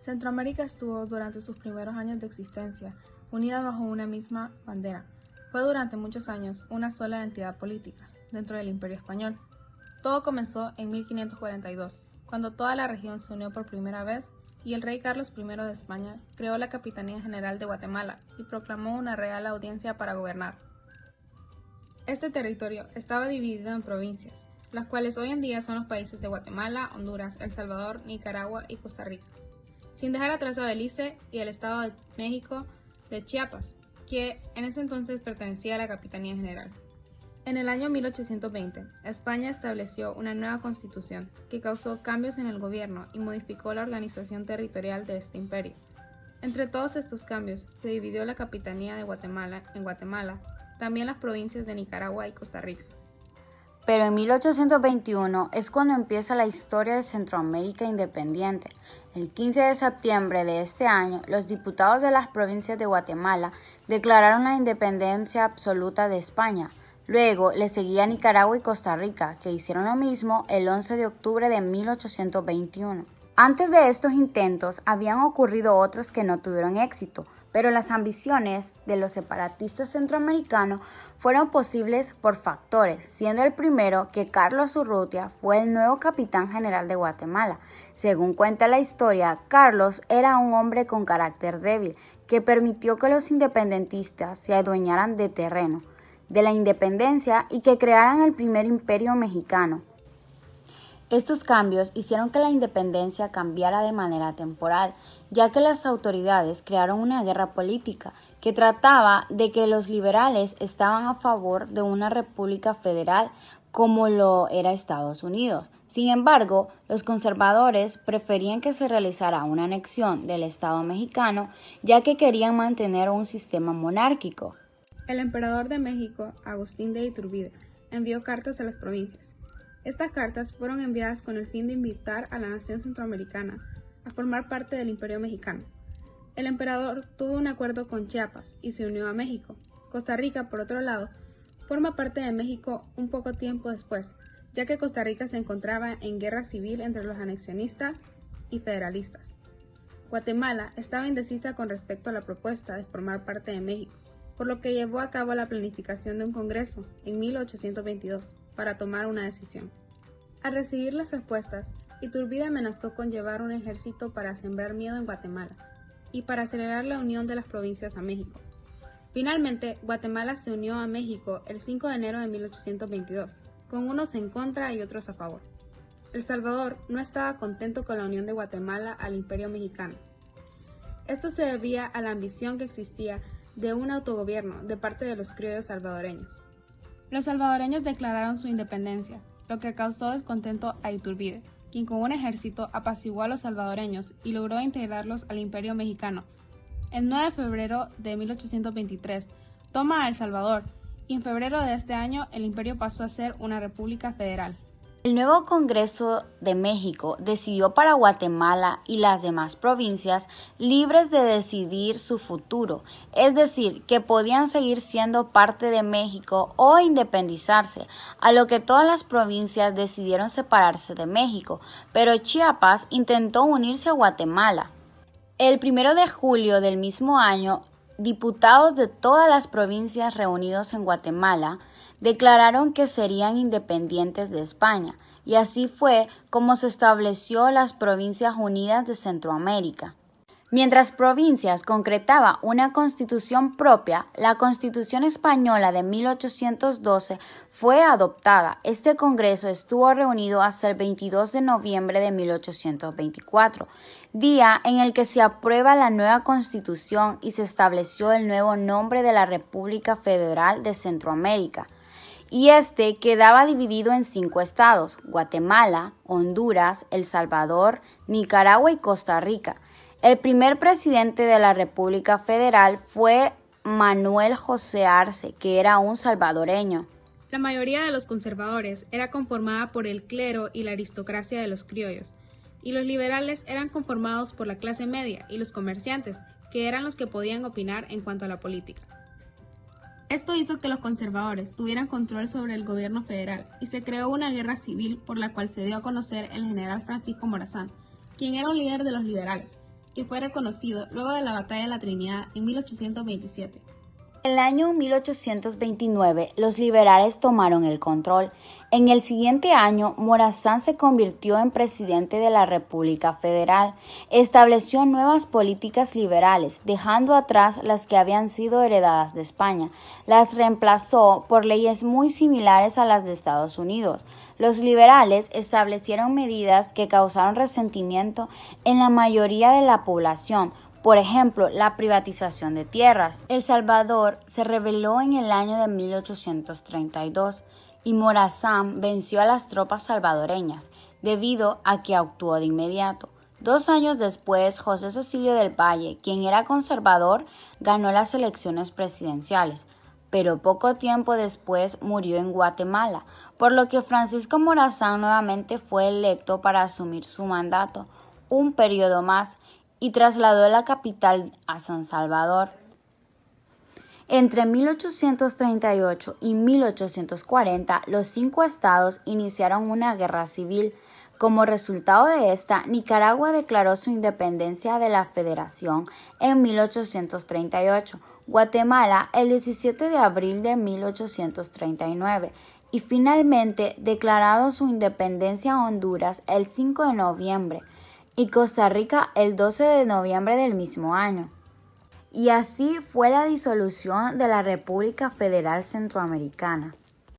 Centroamérica estuvo durante sus primeros años de existencia unida bajo una misma bandera. Fue durante muchos años una sola entidad política dentro del Imperio Español. Todo comenzó en 1542, cuando toda la región se unió por primera vez y el rey Carlos I de España creó la Capitanía General de Guatemala y proclamó una real audiencia para gobernar. Este territorio estaba dividido en provincias, las cuales hoy en día son los países de Guatemala, Honduras, El Salvador, Nicaragua y Costa Rica, sin dejar atrás a Belice y el Estado de México de Chiapas, que en ese entonces pertenecía a la Capitanía General. En el año 1820, España estableció una nueva constitución que causó cambios en el gobierno y modificó la organización territorial de este imperio. Entre todos estos cambios, se dividió la Capitanía de Guatemala en Guatemala, también las provincias de Nicaragua y Costa Rica. Pero en 1821 es cuando empieza la historia de Centroamérica independiente. El 15 de septiembre de este año, los diputados de las provincias de Guatemala declararon la independencia absoluta de España. Luego le seguía Nicaragua y Costa Rica, que hicieron lo mismo el 11 de octubre de 1821. Antes de estos intentos habían ocurrido otros que no tuvieron éxito, pero las ambiciones de los separatistas centroamericanos fueron posibles por factores, siendo el primero que Carlos Urrutia fue el nuevo capitán general de Guatemala. Según cuenta la historia, Carlos era un hombre con carácter débil, que permitió que los independentistas se adueñaran de terreno, de la independencia y que crearan el primer imperio mexicano. Estos cambios hicieron que la independencia cambiara de manera temporal, ya que las autoridades crearon una guerra política que trataba de que los liberales estaban a favor de una república federal como lo era Estados Unidos. Sin embargo, los conservadores preferían que se realizara una anexión del Estado mexicano, ya que querían mantener un sistema monárquico. El emperador de México, Agustín de Iturbide, envió cartas a las provincias. Estas cartas fueron enviadas con el fin de invitar a la nación centroamericana a formar parte del Imperio Mexicano. El emperador tuvo un acuerdo con Chiapas y se unió a México. Costa Rica, por otro lado, forma parte de México un poco tiempo después, ya que Costa Rica se encontraba en guerra civil entre los anexionistas y federalistas. Guatemala estaba indecisa con respecto a la propuesta de formar parte de México, por lo que llevó a cabo la planificación de un congreso en 1822 para tomar una decisión. Al recibir las respuestas, Iturbide amenazó con llevar un ejército para sembrar miedo en Guatemala y para acelerar la unión de las provincias a México. Finalmente, Guatemala se unió a México el 5 de enero de 1822, con unos en contra y otros a favor. El Salvador no estaba contento con la unión de Guatemala al Imperio Mexicano. Esto se debía a la ambición que existía de un autogobierno de parte de los criollos salvadoreños. Los salvadoreños declararon su independencia, lo que causó descontento a Iturbide, quien con un ejército apaciguó a los salvadoreños y logró integrarlos al Imperio Mexicano. El 9 de febrero de 1823 toma a El Salvador y en febrero de este año el imperio pasó a ser una república federal. El nuevo Congreso de México decidió para Guatemala y las demás provincias libres de decidir su futuro, es decir, que podían seguir siendo parte de México o independizarse, a lo que todas las provincias decidieron separarse de México, pero Chiapas intentó unirse a Guatemala. El 1 de julio del mismo año, diputados de todas las provincias reunidos en Guatemala declararon que serían independientes de España, y así fue como se estableció las Provincias Unidas de Centroamérica. Mientras provincias concretaba una constitución propia, la Constitución Española de 1812 fue adoptada. Este Congreso estuvo reunido hasta el 22 de noviembre de 1824, día en el que se aprueba la nueva Constitución y se estableció el nuevo nombre de la República Federal de Centroamérica. Y este quedaba dividido en 5 estados: Guatemala, Honduras, El Salvador, Nicaragua y Costa Rica. El primer presidente de la República Federal fue Manuel José Arce, que era un salvadoreño. La mayoría de los conservadores era conformada por el clero y la aristocracia de los criollos, y los liberales eran conformados por la clase media y los comerciantes, que eran los que podían opinar en cuanto a la política. Esto hizo que los conservadores tuvieran control sobre el gobierno federal y se creó una guerra civil por la cual se dio a conocer el general Francisco Morazán, quien era un líder de los liberales. que fue reconocido luego de la Batalla de la Trinidad en 1827. En el año 1829, los liberales tomaron el control. En el siguiente año, Morazán se convirtió en presidente de la República Federal. Estableció nuevas políticas liberales, dejando atrás las que habían sido heredadas de España. Las reemplazó por leyes muy similares a las de Estados Unidos. Los liberales establecieron medidas que causaron resentimiento en la mayoría de la población. Por ejemplo, la privatización de tierras. El Salvador se rebeló en el año de 1832 y Morazán venció a las tropas salvadoreñas, debido a que actuó de inmediato. 2 años después, José Cecilio del Valle, quien era conservador, ganó las elecciones presidenciales, pero poco tiempo después murió en Guatemala, por lo que Francisco Morazán nuevamente fue electo para asumir su mandato, un periodo más, y trasladó la capital a San Salvador. Entre 1838 y 1840, los 5 estados iniciaron una guerra civil. Como resultado de esta, Nicaragua declaró su independencia de la Federación en 1838, Guatemala el 17 de abril de 1839 y finalmente declarado su independencia Honduras el 5 de noviembre. Y Costa Rica el 12 de noviembre del mismo año. Y así fue la disolución de la República Federal Centroamericana.